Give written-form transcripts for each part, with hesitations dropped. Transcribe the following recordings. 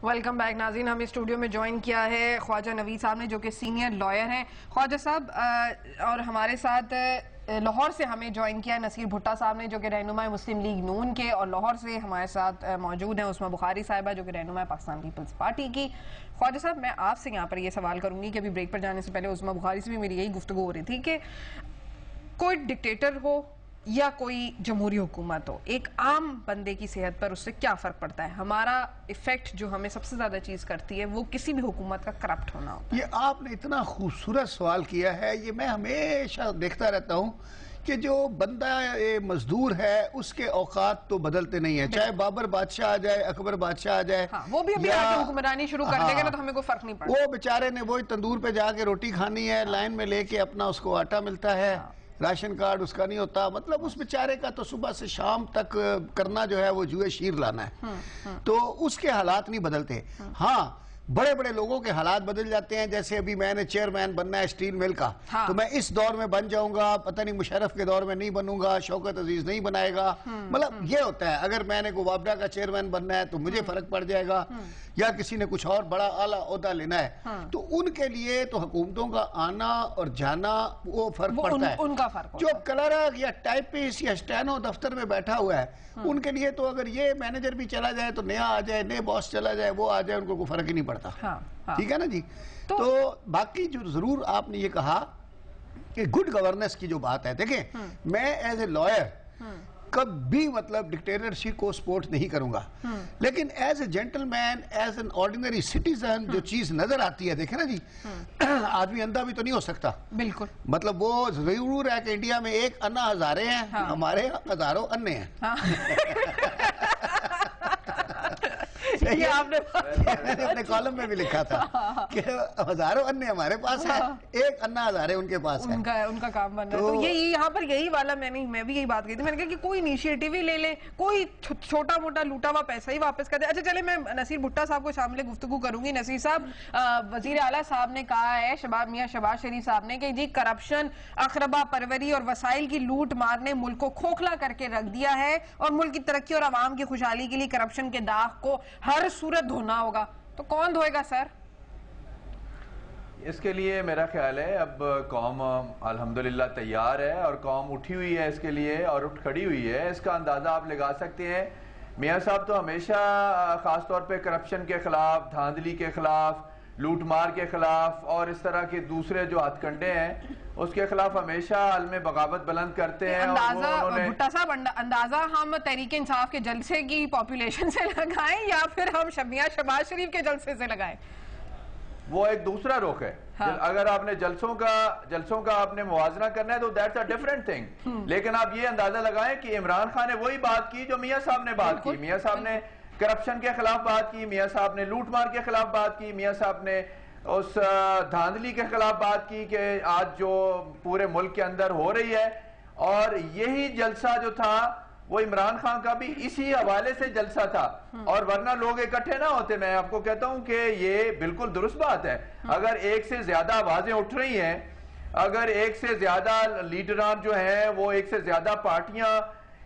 Welcome back ناظرین. ہمیں studio میں جوائن کیا ہے خواجہ نوید صاحب نے جو کہ سینئر لائر ہیں. خواجہ صاحب اور ہمارے ساتھ لاہور سے ہمیں جوائن کیا ہے نصیر بھٹا صاحب نے جو کہ رہنماء مسلم لیگ نون کے, اور لاہور سے ہمارے ساتھ موجود ہیں عثمہ بخاری صاحبہ جو کہ رہنماء پاکستان پیپلز پارٹی کی. خواجہ صاحب میں آپ سے یہاں پر یہ سوال کروں گی کہ ابھی بریک پر جانے سے پہلے عثمہ بخاری سے بھی میری یہی گفتگو ہو رہی تھی کہ کوئی ڈکٹیٹر ہو یا کوئی جمہوری حکومت ہو, ایک عام بندے کی صحت پر اس سے کیا فرق پڑتا ہے؟ ہمارا ایفیکٹ جو ہمیں سب سے زیادہ چیز کرتی ہے وہ کسی بھی حکومت کا کرپٹ ہونا ہوتا ہے. یہ آپ نے اتنا خوبصورت سوال کیا ہے. یہ میں ہمیشہ دیکھتا رہتا ہوں کہ جو بندہ مزدور ہے اس کے اوقات تو بدلتے نہیں ہیں, چاہے بابر بادشاہ آ جائے, اکبر بادشاہ آ جائے, وہ بھی ابھی آ کے حکمرانی شروع کر دے گا نا تو ہمیں کوئی فرق نہیں پڑتا. وہ بیچارے نے وہی تندور پہ جا کے روٹی کھانی ہے, لائن میں لے کے اپنا اس کو آٹا ملتا ہے, راشن کارڈ اس کا نہیں ہوتا. مطلب اس بیچارے کا تو صبح سے شام تک کرنا جو ہے وہ جوئے شیر لانا ہے, تو اس کے حالات نہیں بدلتے. ہاں بڑے بڑے لوگوں کے حالات بدل جاتے ہیں. جیسے ابھی میں نے چیئرمین بننا ہے اسٹیل مل کا, تو میں اس دور میں بن جاؤں گا, پتہ نہیں مشرف کے دور میں نہیں بنوں گا, شوکت عزیز نہیں بنائے گا. مطلب یہ ہوتا ہے. اگر میں نے وابڈا کا چیئرمین بننا ہے تو مجھے فرق پڑ جائے گا, یا کسی نے کچھ اور بڑا اعلیٰ عہدہ لینا ہے تو ان کے لیے تو حکومتوں کا آنا اور جانا وہ فرق پڑتا ہے. ان کا فرق جو کلرک یا ٹائپسٹ یا اسٹینو دفتر میں بیٹھا ہوا ہے ان کے لیے تو اگر یہ مینیجر بھی چلا جائے تو نیا آ جائے, نئے باس چلا جائے, وہ آ جائے, ان کو کوئی فرق ہی نہیں پڑتا. ٹھیک ہے نا جی. تو باقی جو ضرور آپ نے یہ کہا کہ گڈ گورننس کی جو بات ہے, دیکھیں میں ایز اے لائر کبھی مطلب ڈکٹیٹرشپ کو سپورٹ نہیں کروں گا, لیکن as a gentleman, as an ordinary citizen جو چیز نظر آتی ہے, دیکھیں نا جی, آدمی اندھا بھی تو نہیں ہو سکتا. بالکل. مطلب وہ ضرور ہے کہ انڈیا میں ایک انا ہزارے ہیں, ہمارے ہزاروں انے ہیں. یہ آپ نے اپنے کالم میں بھی لکھا تھا کہ ہزاروں انے ہمارے پاس ہیں, ایک انا ہزارے ان کے پاس ہیں. ان کا کام بن رہا ہے. تو یہی یہاں پر یہی والا میں بھی یہی بات کہی تھی. میں نے کہا کہ کوئی انیشیٹیو ہی لے لے, کوئی چھوٹا موٹا لوٹا ہوا پیسہ ہی واپس کر دے. اچھا چلے میں نصیر بھٹا صاحب کو شامل گفتگو کروں گی. نصیر صاحب, وزیر اعلیٰ صاحب نے کہا ہے, میاں شہباز شریف صاحب نے, کہ جی کرپشن, اقربا پروری اور وسائل کی لوٹ مار نے ملک کو کھوکھلا کر کے رکھ دیا ہے, اور ملک کی ترقی اور عوام کی خوشحالی کے لیے کرپشن کے داغ کو ہر صورت دھونا ہوگا. تو کون دھوئے گا سر؟ اس کے لیے میرا خیال ہے اب قوم الحمدللہ تیار ہے, اور قوم اٹھی ہوئی ہے اس کے لیے, اور اٹھ کھڑی ہوئی ہے. اس کا اندازہ آپ لگا سکتے ہیں. میاں صاحب تو ہمیشہ خاص طور پہ کرپشن کے خلاف, دھاندلی کے خلاف, لوٹ مار کے خلاف, اور اس طرح کے دوسرے جو ہتھ کنڈے ہیں اس کے خلاف ہمیشہ علم بغاوت بلند کرتے ہیں. بھٹا صاحب, اندازہ ہم تحریک انصاف کے جلسے کی پاپولیشن سے لگائیں یا پھر ہم میاں شہباز شریف کے جلسے سے لگائیں؟ وہ ایک دوسرا رخ ہے. اگر آپ نے جلسوں کا آپ نے موازنہ کرنا ہے تو دیٹس اے ڈیفرنٹ تھنگ. لیکن آپ یہ اندازہ لگائیں کہ عمران خان نے وہی بات کی جو میاں صاحب نے بات کی. میاں صاحب نے کرپشن کے خلاف بات کی, میاں صاحب نے لوٹ مار کے خلاف بات کی, میاں صاحب نے اس دھاندلی کے خلاف بات کی کہ آج جو پورے ملک کے اندر ہو رہی ہے. اور یہی جلسہ جو تھا وہ عمران خان کا بھی اسی حوالے سے جلسہ تھا, اور ورنہ لوگ اکٹھے نہ ہوتے. میں آپ کو کہتا ہوں کہ یہ بالکل درست بات ہے. اگر ایک سے زیادہ آوازیں اٹھ رہی ہیں, اگر ایک سے زیادہ لیڈران جو ہیں, وہ ایک سے زیادہ پارٹیاں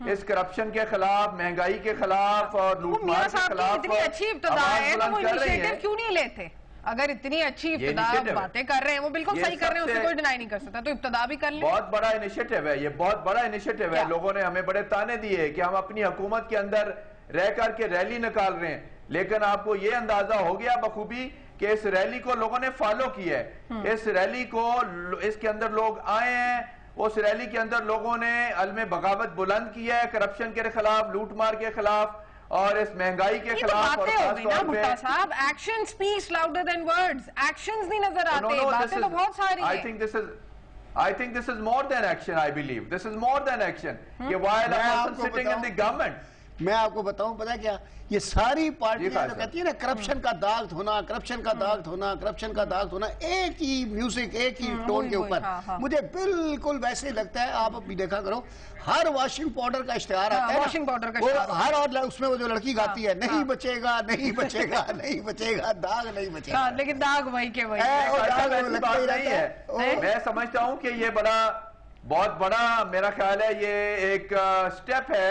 اس کرپشن کے خلاف, مہنگائی کے خلاف اور لوٹ مار کے خلاف اتنی اچھی ابتدا ہے تو وہ انیشیٹیو کیوں نہیں لیتے؟ اگر اتنی اچھی ابتدا باتیں کر رہے ہیں, وہ بالکل صحیح کر رہے ہیں, اسے کوئی ڈینائی نہیں کر سکتا, تو ابتدا بھی کر لیں. بہت بڑا انیشیٹیو ہے یہ, بہت بڑا انیشیٹیو ہے. لوگوں نے ہمیں بڑے تانے دیے کہ ہم اپنی حکومت کے اندر رہ کر کے ریلی نکال رہے ہیں, لیکن آپ کو یہ اندازہ ہو گیا بخوبی کہ اس ریلی کو لوگوں نے فالو کیا ہے. اس ریلی کو, اس کے اندر لوگ آئے ہیں, اس ریلی کے اندر لوگوں نے علم بغاوت بلند کیا ہے کرپشن کے خلاف, لوٹ مار کے خلاف, اور اس مہنگائی کے خلاف. باتیں ہو گئی نا بھٹا صاحب, action speaks louder than words. Actions نہیں نظر آتے, باتیں تو بہت ساری ہیں. I think this is more than action, I believe. This is more than action. While a person sitting in the government. میں آپ کو بتاؤں پتہ کیا, یہ ساری پارٹیاں جو کہتی ہیں نا کرپشن کا داغ دھونا, کرپشن کا داغ دھونا, کرپشن کا داغ دھونا, ایک ہی میوزک, ایک ہی ٹون کے اوپر. مجھے بالکل ویسے لگتا ہے, آپ بھی دیکھا کرو, ہر واشنگ پاؤڈر کا اشتہار آتا ہے, واشنگ پاؤڈر کا اشتہار, ہر اور اس میں وہ جو لڑکی گاتی ہے, نہیں بچے گا, نہیں بچے گا, نہیں بچے گا, داغ نہیں بچے گا, لیکن داغ وہی کے وہی ہے. میں سمجھتا ہوں کہ یہ بہت بڑا میرا خیال ہے, یہ ایک سٹیپ ہے